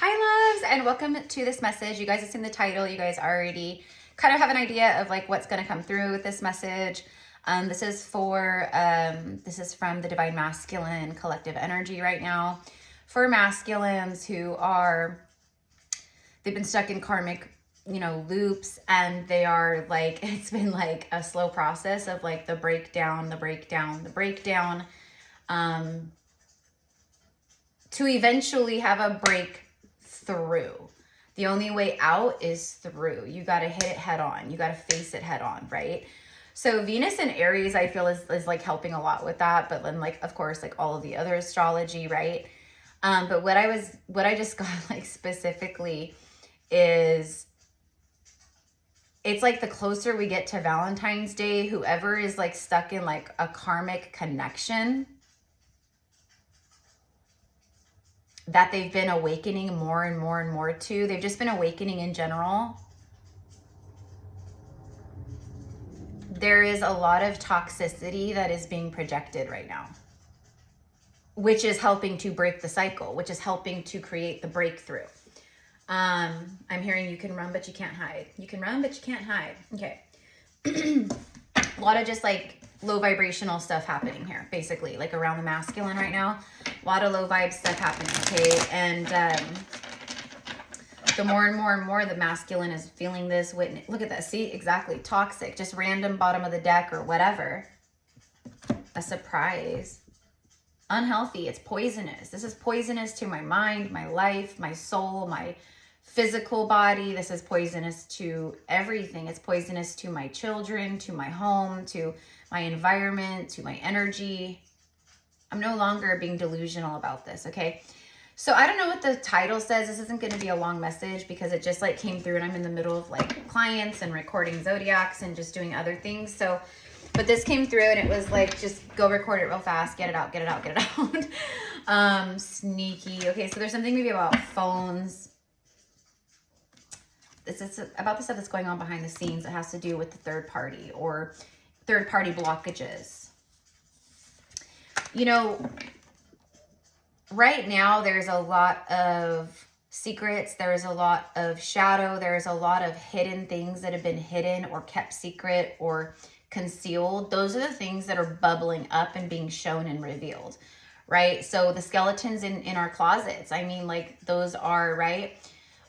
Hi loves, and welcome to this message. You guys have seen the title. You guys already kind of have an idea of like what's going to come through with this message. This is from the Divine Masculine collective energy right now for masculines who they've been stuck in karmic, loops, and they are like, it's been like a slow process of like the breakdown, to eventually have a breakthrough. The only way out is through. You got to hit it head on. You got to face it head on, right? So Venus in Aries, I feel is like helping a lot with that. But then like, of course, like all of the other astrology, right? But what I just got like specifically is it's like the closer we get to Valentine's Day, whoever is like stuck in like a karmic connection that they've been awakening more and more and more to. They've just been awakening in general. There is a lot of toxicity that is being projected right now, which is helping to break the cycle, which is helping to create the breakthrough. I'm hearing you can run, but you can't hide. You can run, but you can't hide. Okay. A lot of just like low vibrational stuff happening here, basically, like around the masculine right now. A lot of low vibe stuff happening, okay? And the more and more and more the masculine is feeling this, look at that, see, exactly, toxic, just random bottom of the deck or whatever. A surprise. Unhealthy, it's poisonous. This is poisonous to my mind, my life, my soul, my physical body. This is poisonous to everything. It's poisonous to my children, to my home, to my environment, to my energy. I'm no longer being delusional about this, okay? So I don't know what the title says. This isn't going to be a long message because it just like came through and I'm in the middle of like clients and recording zodiacs and just doing other things. So, but this came through and it was like, just go record it real fast, get it out. Sneaky. Okay, so there's something maybe about phones. This is about the stuff that's going on behind the scenes. It has to do with the third party or third party blockages. You know, right now there's a lot of secrets. There's a lot of shadow. There's a lot of hidden things that have been hidden or kept secret or concealed. Those are the things that are bubbling up and being shown and revealed, right? So the skeletons in our closets, I mean, like those are, right?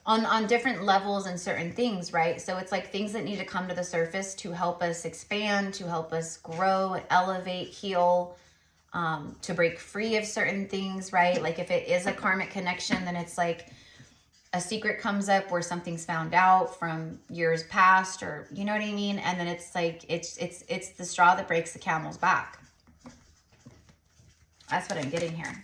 On different levels and certain things, right? So it's like things that need to come to the surface to help us expand, to help us grow, elevate, heal, to break free of certain things, right? Like if it is a karmic connection, then it's like a secret comes up where something's found out from years past, or you know what I mean? And then it's like, it's the straw that breaks the camel's back. That's what I'm getting here.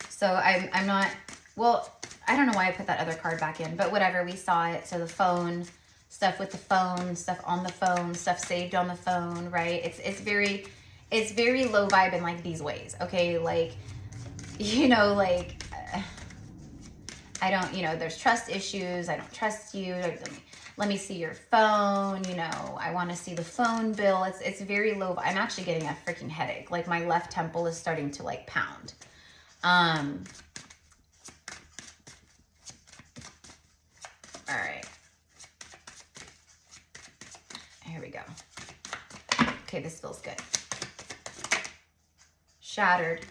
So I'm not, well, I don't know why I put that other card back in, but whatever, we saw it. So the phone, stuff with the phone, stuff on the phone, stuff saved on the phone, right? It's very low vibe in like these ways, okay? Like, like, I don't, there's trust issues. I don't trust you. Let me see your phone. I want to see the phone bill. It's very low. I'm actually getting a freaking headache. Like my left temple is starting to like pound. All right. Here we go. Okay, this feels good. Shattered.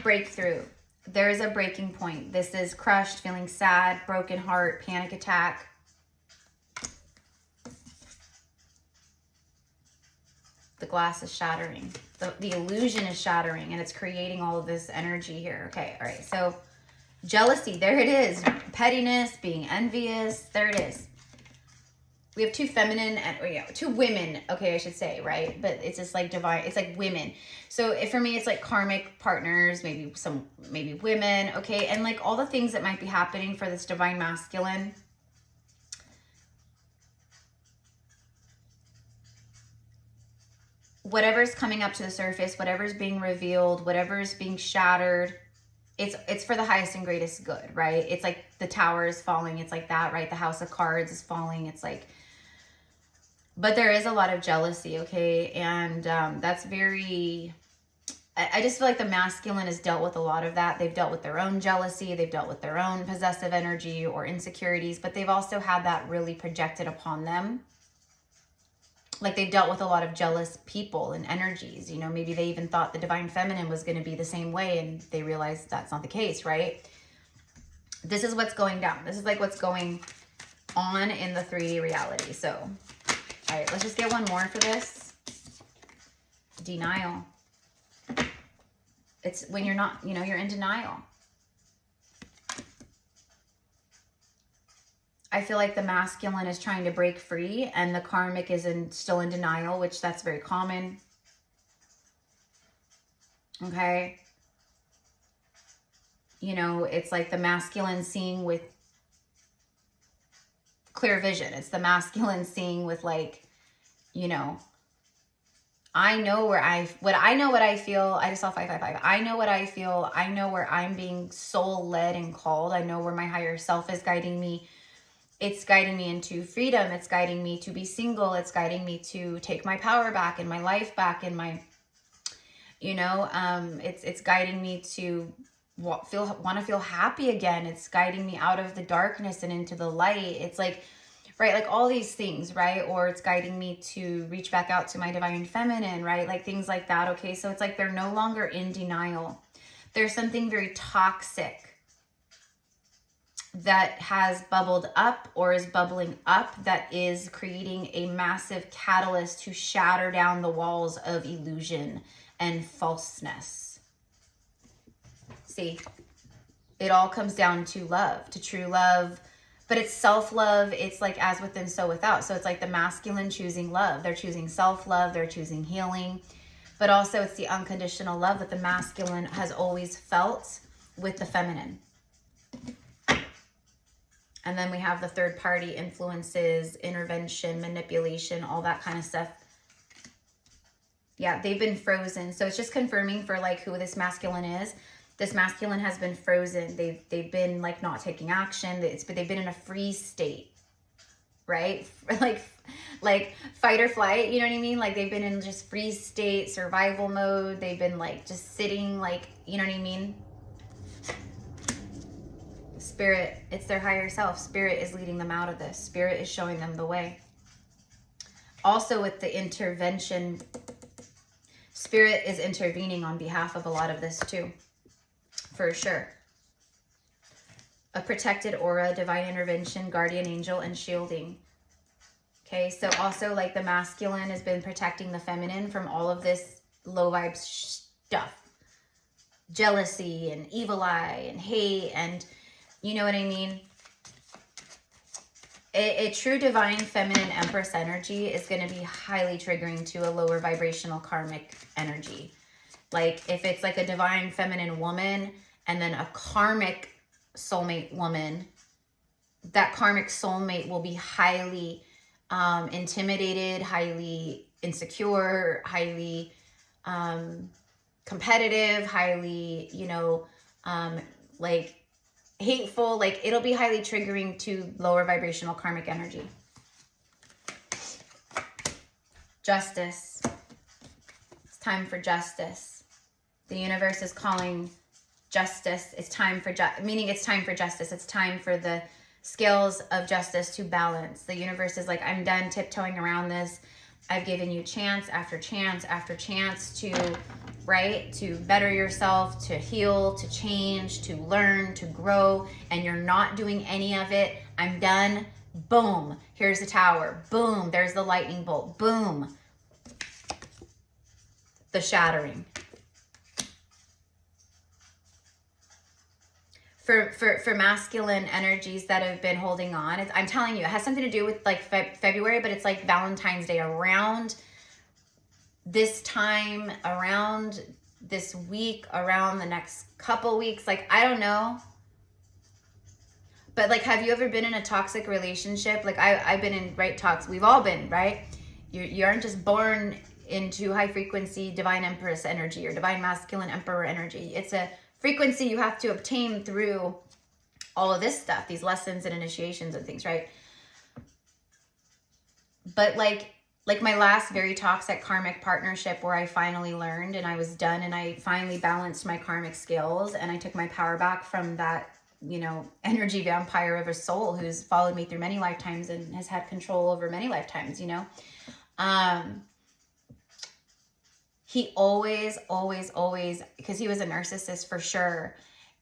Breakthrough. There is a breaking point. This is crushed, feeling sad, broken heart, panic attack. The glass is shattering. The illusion is shattering, and it's creating all of this energy here. Okay, all right. So jealousy, there it is. Pettiness, being envious, there it is. We have two feminine and two women, okay, I should say, right? But it's just like divine, it's like women. So for me, it's like karmic partners, maybe women, okay? And like all the things that might be happening for this divine masculine. Whatever's coming up to the surface, whatever's being revealed, whatever's being shattered, it's for the highest and greatest good, right? It's like the tower is falling. It's like that, right? The house of cards is falling. It's like, but there is a lot of jealousy, okay? And that's very I just feel like the masculine has dealt with a lot of that. They've dealt with their own jealousy. They've dealt with their own possessive energy or insecurities, but they've also had that really projected upon them. Like they've dealt with a lot of jealous people and energies. You know, maybe they even thought the divine feminine was going to be the same way, and they realized that's not the case, right? This is what's going down. This is like what's going on in the 3D reality. So, all right, let's just get one more for this. Denial. It's when you're not, you know, you're in denial. I feel like the masculine is trying to break free and the karmic is still in denial, which that's very common. Okay. You know, it's like the masculine seeing with clear vision. It's the masculine seeing with like, you know, I know what I feel. I just saw 555. I know what I feel. I know where I'm being soul led and called. I know where my higher self is guiding me. It's guiding me into freedom. It's guiding me to be single. It's guiding me to take my power back and my life back and my, you know, it's guiding me to want to feel happy again. It's guiding me out of the darkness and into the light. It's like, right, like all these things, right? Or it's guiding me to reach back out to my divine feminine, right? Like things like that, okay? So it's like they're no longer in denial. There's something very toxic that has bubbled up or is bubbling up that is creating a massive catalyst to shatter down the walls of illusion and falseness. See, it all comes down to love, to true love. But it's self-love. It's like as within, so without. So it's like the masculine choosing love. They're choosing self-love. They're choosing healing. But also it's the unconditional love that the masculine has always felt with the feminine. And then we have the third party influences, intervention, manipulation, all that kind of stuff. Yeah, they've been frozen. So it's just confirming for like who this masculine is. This masculine has been frozen. They've been like not taking action. They've been in a freeze state, right? Like fight or flight, you know what I mean? Like they've been in just freeze state, survival mode. They've been like just sitting like, you know what I mean? Spirit, it's their higher self. Spirit is leading them out of this. Spirit is showing them the way. Also with the intervention, Spirit is intervening on behalf of a lot of this too. For sure. A protected aura, divine intervention, guardian angel, and shielding. Okay, so also like the masculine has been protecting the feminine from all of this low vibe stuff. Jealousy and evil eye and hate and you know what I mean? A true divine feminine empress energy is going to be highly triggering to a lower vibrational karmic energy. Like if it's like a divine feminine woman and then a karmic soulmate woman, that karmic soulmate will be highly intimidated, highly insecure, highly competitive, highly, you know, like hateful. Like it'll be highly triggering to lower vibrational karmic energy. Justice. It's time for justice. The universe is calling justice. It's time for meaning it's time for justice. It's time for the scales of justice to balance. The universe is like, I'm done tiptoeing around this. I've given you chance after chance after chance to, right, to better yourself, to heal, to change, to learn, to grow, and you're not doing any of it. I'm done. Boom. Here's the tower. Boom. There's the lightning bolt. Boom. The shattering. For masculine energies that have been holding on, I'm telling you, it has something to do with like February, but it's like Valentine's Day around this time, around this week, around the next couple weeks. Like, I don't know. But like, have you ever been in a toxic relationship? Like I've been in, right, talks. We've all been, right? You aren't just born into high frequency divine empress energy or divine masculine emperor energy. It's a frequency you have to obtain through all of this stuff, these lessons and initiations and things, right? But like like my last very toxic karmic partnership where I finally learned and I was done and I finally balanced my karmic scales and I took my power back from that, you know, energy vampire of a soul who's followed me through many lifetimes and has had control over many lifetimes, you know. He always, because he was a narcissist for sure.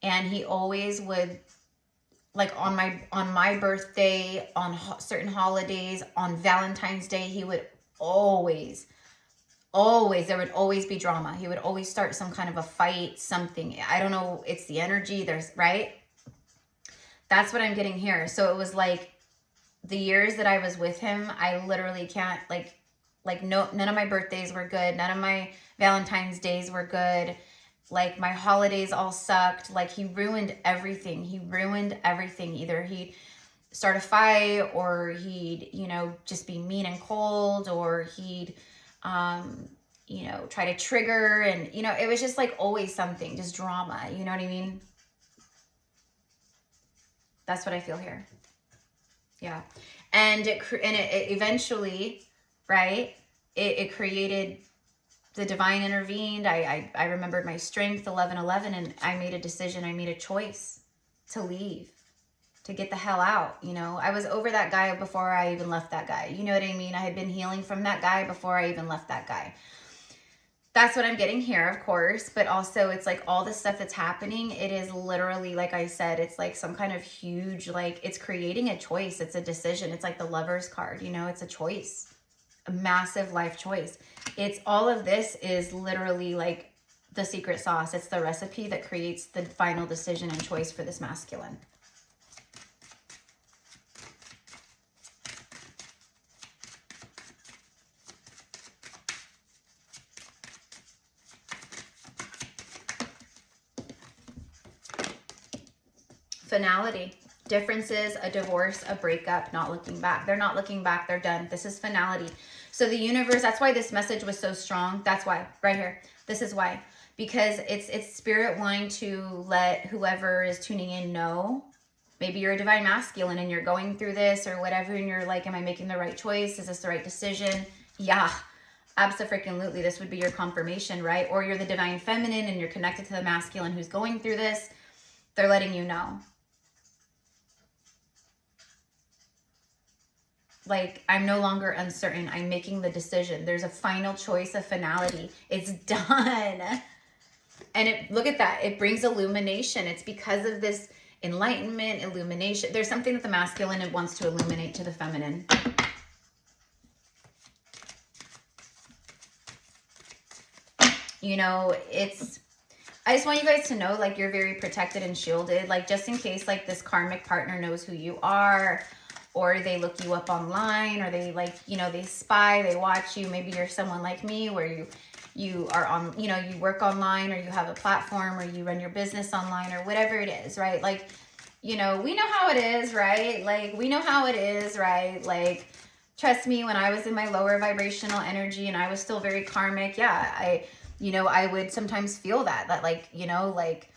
And he always would, like on my birthday, on certain holidays, on Valentine's Day, he would always, there would always be drama. He would always start some kind of a fight, something. I don't know. It's the energy. Right? That's what I'm getting here. So it was like the years that I was with him, I literally can't, no, none of my birthdays were good. None of my Valentine's days were good. Like my holidays all sucked. Like he ruined everything. Either he'd start a fight or he'd, you know, just be mean and cold, or he'd, you know, try to trigger, and, you know, it was just like always something, just drama. You know what I mean? That's what I feel here. Yeah. And it eventually, right, it created, the divine intervened. I remembered my strength, 1111, and I made a decision. I made a choice to leave, to get the hell out. You know, I was over that guy before I even left that guy. You know what I mean? I had been healing from that guy before I even left that guy. That's what I'm getting here, of course. But also it's like all this stuff that's happening, it is literally, like I said, it's like some kind of huge, like it's creating a choice. It's a decision. It's like the Lover's card, you know, it's a choice. A massive life choice. It's all of this is literally like the secret sauce. It's the recipe that creates the final decision and choice for this masculine. Finality. Differences, a divorce, a breakup, not looking back. They're not looking back. They're done. This is finality. So the universe, that's why this message was so strong. That's why, right here. This is why. Because it's spirit wanting to let whoever is tuning in know. Maybe you're a divine masculine and you're going through this or whatever, and you're like, am I making the right choice? Is this the right decision? Yeah, absolutely. This would be your confirmation, right? Or you're the divine feminine and you're connected to the masculine who's going through this. They're letting you know. Like, I'm no longer uncertain. I'm making the decision. There's a final choice, a finality. It's done. And look at that. It brings illumination. It's because of this enlightenment, illumination. There's something that the masculine wants to illuminate to the feminine. You know, I just want you guys to know, like, you're very protected and shielded. Like, just in case, like, this karmic partner knows who you are, or they look you up online, or they, like, you know, they spy, they watch you. Maybe you're someone like me where you are on, you know, you work online, or you have a platform, or you run your business online, or whatever it is, right? Like, you know, we know how it is, right? Like, we know how it is, right? Like, trust me, when I was in my lower vibrational energy and I was still very karmic, yeah, you know, I would sometimes feel that like, you know, like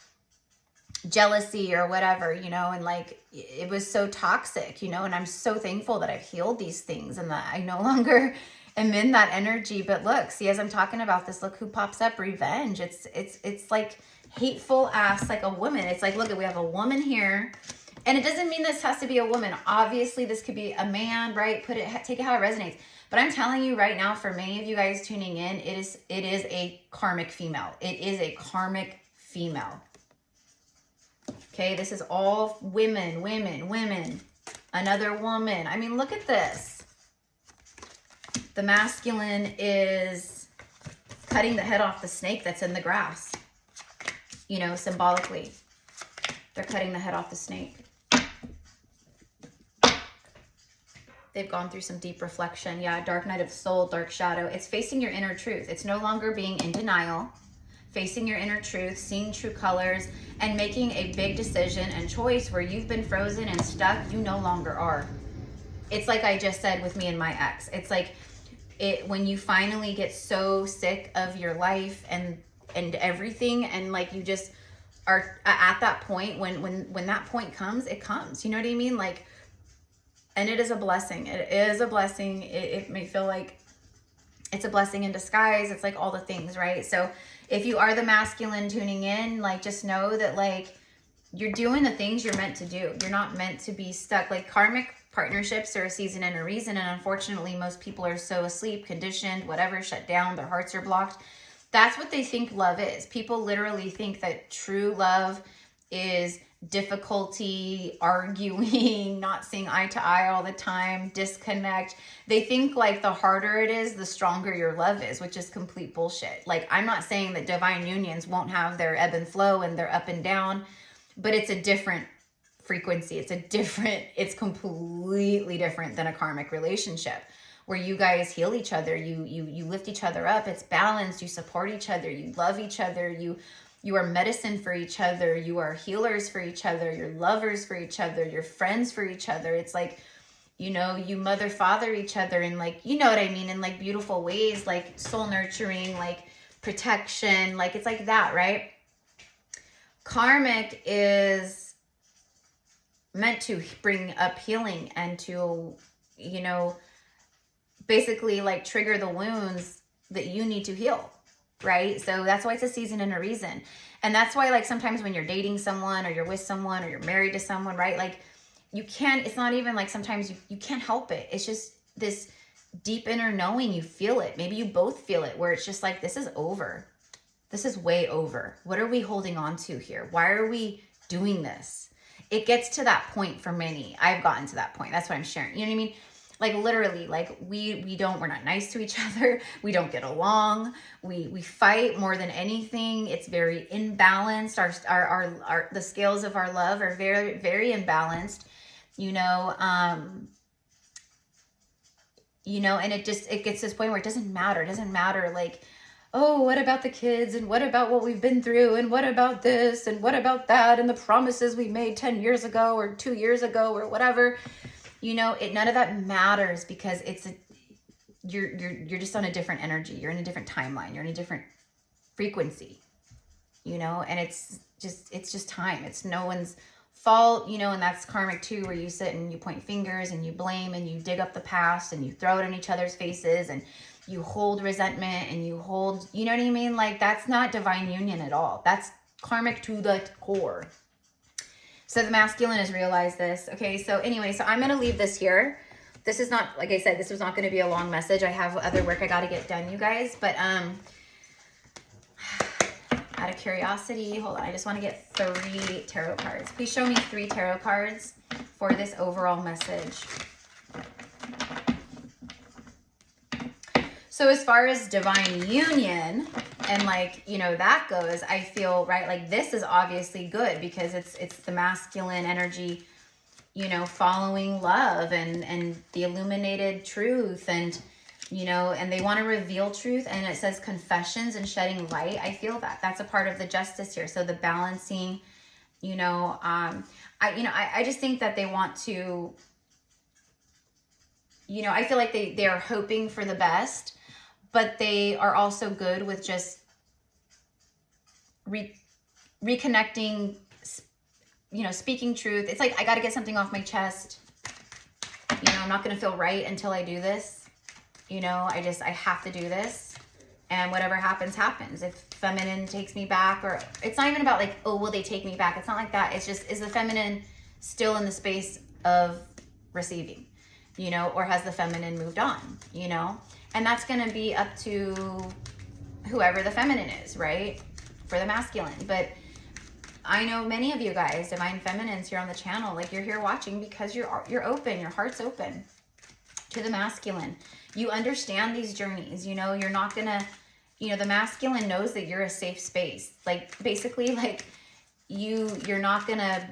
jealousy or whatever, you know, and like, it was so toxic, you know, and I'm so thankful that I've healed these things and that I no longer am in that energy. But look, see, as I'm talking about this, look who pops up, revenge. It's like hateful ass, like a woman. It's like, look, we have a woman here, and it doesn't mean this has to be a woman. Obviously this could be a man, right? Take it how it resonates. But I'm telling you right now, for many of you guys tuning in, it is a karmic female. It is a karmic female. Okay, this is all women. Another woman. I mean, look at this. The masculine is cutting the head off the snake that's in the grass. You know, symbolically. They're cutting the head off the snake. They've gone through some deep reflection. Yeah, dark night of soul, dark shadow. It's facing your inner truth. It's no longer being in denial. Facing your inner truth, seeing true colors, and making a big decision and choice where you've been frozen and stuck, you no longer are. It's like I just said with me and my ex. It's like when you finally get so sick of your life and everything, and like you just are at that point, when that point comes, it comes. You know what I mean? Like, and it is a blessing. It is a blessing. It may feel like It's a blessing in disguise. It's like all the things, right? So if you are the masculine tuning in, like just know that like you're doing the things you're meant to do. You're not meant to be stuck. Like karmic partnerships are a season and a reason. And unfortunately, most people are so asleep, conditioned, whatever, shut down. Their hearts are blocked. That's what they think love is. People literally think that true love is difficulty, arguing, not seeing eye to eye all the time, disconnect. They think like the harder it is, the stronger your love is, which is complete bullshit. Like I'm not saying that divine unions won't have their ebb and flow and their up and down, but it's a different frequency. It's completely different than a karmic relationship where you guys heal each other. You lift each other up. It's balanced. You support each other. You love each other. You are medicine for each other. You are healers for each other. You're lovers for each other. You're friends for each other. It's like, you know, you mother, father each other in like, you know what I mean? In like beautiful ways, like soul nurturing, like protection, like it's like that, right? Karmic is meant to bring up healing and to, you know, basically like trigger the wounds that you need to heal. Right? So that's why it's a season and a reason. And that's why like sometimes when you're dating someone or you're with someone or you're married to someone, right? Like you can't, it's not even like sometimes you can't help it. It's just this deep inner knowing, you feel it. Maybe you both feel it where it's just like, this is over. This is way over. What are we holding on to here? Why are we doing this? It gets to that point for many. I've gotten to that point. That's what I'm sharing. You know what I mean? Like literally, like we're not nice to each other. We don't get along. We fight more than anything. It's very imbalanced. Our the scales of our love are very, very imbalanced, you know, and it gets to this point where it doesn't matter. It doesn't matter like, oh, what about the kids? And what about what we've been through? And what about this? And what about that? And the promises we made 10 years ago or 2 years ago or whatever. You know, none of that matters because you're just on a different energy. You're in a different timeline. You're in a different frequency, you know, and it's just time. It's no one's fault, you know, and that's karmic too, where you sit and you point fingers and you blame and you dig up the past and you throw it in each other's faces and you hold resentment and you hold, you know what I mean? Like that's not divine union at all. That's karmic to the core. So the masculine has realized this. Okay, so anyway, so I'm going to leave this here. This is not, like I said, this was not going to be a long message. I have other work I got to get done, you guys. But out of curiosity, hold on. I just want to get 3 tarot cards. Please show me 3 tarot cards for this overall message. So as far as divine union and like, you know, that goes, I feel, right, like this is obviously good because it's the masculine energy, you know, following love and the illuminated truth and, you know, and they want to reveal truth and it says confessions and shedding light. I feel that that's a part of the justice here. So the balancing, you know, I just think that they want to, you know, I feel like they are hoping for the best. But they are also good with just reconnecting, you know, speaking truth. It's like, I got to get something off my chest. You know, I'm not going to feel right until I do this. You know, I have to do this. And whatever happens, happens. If feminine takes me back or it's not even about like, oh, will they take me back? It's not like that. It's just, is the feminine still in the space of receiving, you know, or has the feminine moved on, you know? And that's going to be up to whoever the feminine is, right? For the masculine. But I know many of you guys, divine feminines here on the channel, like you're here watching because you're open, your heart's open to the masculine. You understand these journeys, you know, you're not going to, you know, the masculine knows that you're a safe space. Like basically like you're not going to,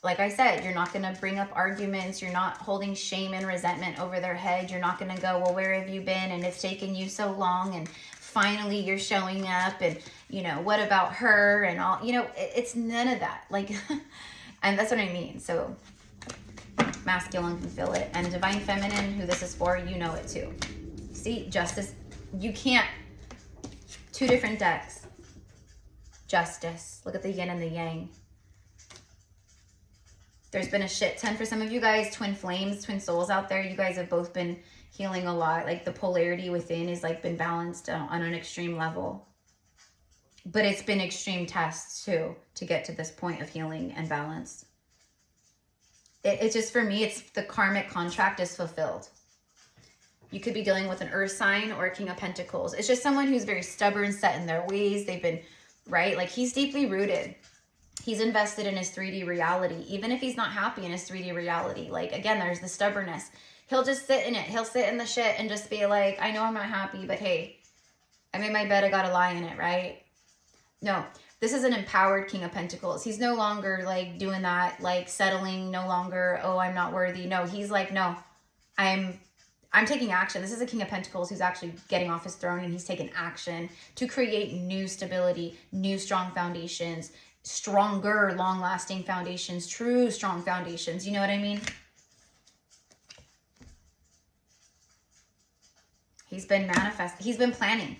like I said, you're not going to bring up arguments. You're not holding shame and resentment over their head. You're not going to go, well, where have you been? And it's taken you so long. And finally you're showing up. And, you know, what about her? And all, you know, it's none of that. Like, and that's what I mean. So masculine can feel it. And divine feminine, who this is for, you know it too. See, justice. You can't. 2 different decks. Justice. Look at the yin and the yang. There's been a shit ton for some of you guys, twin flames, twin souls out there. You guys have both been healing a lot. Like the polarity within is like been balanced on an extreme level. But it's been extreme tests too to get to this point of healing and balance. It's just, for me, it's the karmic contract is fulfilled. You could be dealing with an earth sign or a King of Pentacles. It's just someone who's very stubborn, set in their ways. They've been, right? Like he's deeply rooted. He's invested in his 3D reality, even if he's not happy in his 3D reality. Like, again, there's the stubbornness. He'll just sit in it. He'll sit in the shit and just be like, I know I'm not happy, but hey, I made my bed. I got to lie in it, right? No, this is an empowered King of Pentacles. He's no longer like doing that, like settling, no longer, oh, I'm not worthy. No, he's like, no, I'm taking action. This is a King of Pentacles who's actually getting off his throne, and he's taken action to create new stability, new strong foundations, stronger, long-lasting foundations, true strong foundations. You know what I mean? He's been manifesting. He's been planning,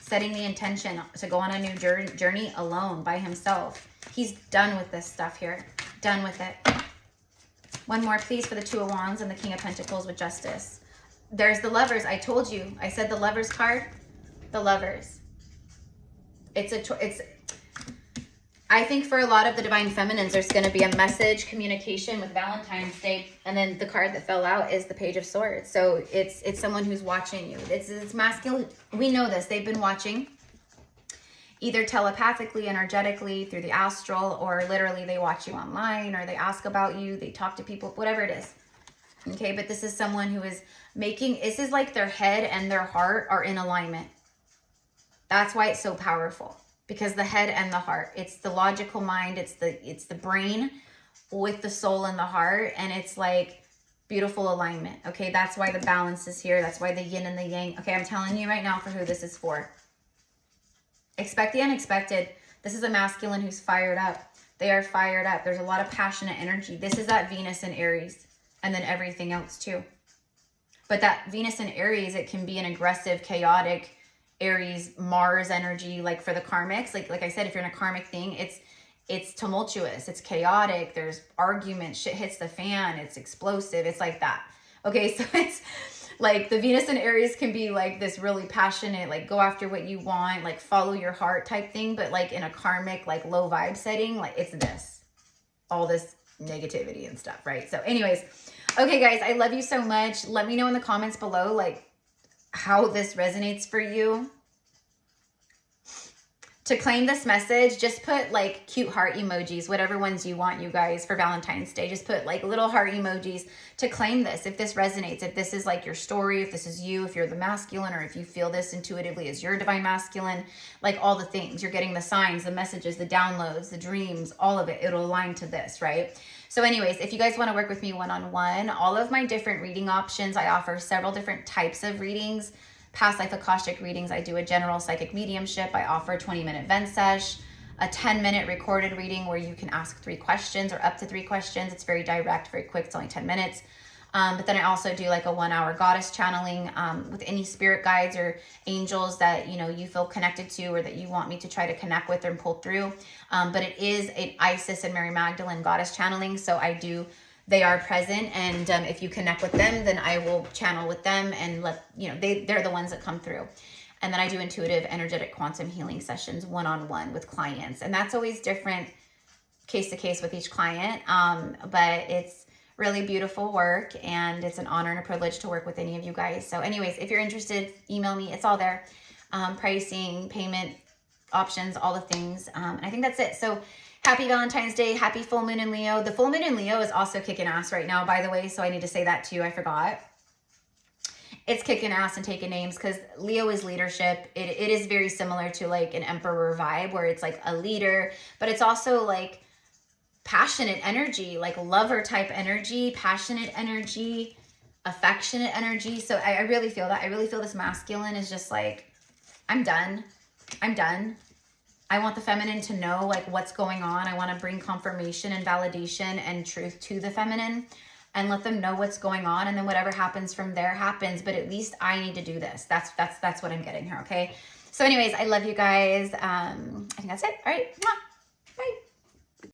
setting the intention to go on a new journey alone by himself. He's done with this stuff here. Done with it. One more, please, for the Two of Wands and the King of Pentacles with Justice. There's the Lovers. I told you. I said the Lovers card. The Lovers. I think for a lot of the Divine Feminines, there's going to be a message, communication with Valentine's Day. And then the card that fell out is the Page of Swords. So it's someone who's watching you. It's masculine. We know this. They've been watching either telepathically, energetically, through the astral, or literally they watch you online, or they ask about you, they talk to people, whatever it is. Okay, but this is someone who is making, this is like their head and their heart are in alignment. That's why it's so powerful. Because the head and the heart, it's the logical mind, it's the brain with the soul and the heart, and it's like beautiful alignment. Okay, that's why the balance is here. That's why the yin and the yang. Okay, I'm telling you right now for who this is for. Expect the unexpected. This is a masculine who's fired up. They are fired up. There's a lot of passionate energy. This is that Venus and Aries, and then everything else too. But that Venus and Aries, it can be an aggressive, chaotic, Aries, Mars energy, like for the karmics, like I said, if you're in a karmic thing, it's tumultuous, it's chaotic, there's arguments, shit hits the fan, it's explosive, it's like that. Okay, so it's like the Venus and Aries can be like this really passionate, like go after what you want, like follow your heart type thing, but like in a karmic, like low vibe setting, like it's this, all this negativity and stuff, right? So anyways, okay guys, I love you so much. Let me know in the comments below, like, how this resonates for you. To claim this message, just put like cute heart emojis, whatever ones you want, you guys, for Valentine's Day. Just put like little heart emojis to claim this. If this resonates, if this is like your story, if this is you, if you're the masculine, or if you feel this intuitively as your divine masculine, like all the things, you're getting the signs, the messages, the downloads, the dreams, all of it, it'll align to this, right? So anyways, if you guys want to work with me one-on-one, all of my different reading options, I offer several different types of readings. Past life Akashic readings, I do a general psychic mediumship. I offer a 20-minute vent sesh, a 10-minute recorded reading where you can ask 3 questions or up to 3 questions. It's very direct, very quick. It's only 10 minutes. But then I also do like a 1-hour goddess channeling with any spirit guides or angels that, you know, you feel connected to or that you want me to try to connect with or pull through. But it is an Isis and Mary Magdalene goddess channeling. So they are present, and if you connect with them, then I will channel with them and let, you know, they're the ones that come through. And then I do intuitive energetic quantum healing sessions one-on-one with clients. And that's always different case to case with each client. But it's really beautiful work, and it's an honor and a privilege to work with any of you guys. So anyways, if you're interested, email me. It's all there. Pricing, payment options, all the things. And I think that's it. So happy Valentine's Day. Happy full moon in Leo. The full moon in Leo is also kicking ass right now, by the way. So I need to say that too. I forgot. It's kicking ass and taking names because Leo is leadership. It is very similar to like an emperor vibe where it's like a leader, but it's also like passionate energy, like lover type energy, passionate energy, affectionate energy. So I really feel that. I really feel this masculine is just like, I'm done. I'm done. I want the feminine to know like what's going on. I want to bring confirmation and validation and truth to the feminine and let them know what's going on. And then whatever happens from there happens. But at least I need to do this. That's what I'm getting here. Okay. So anyways, I love you guys. I think that's it. All right. Bye.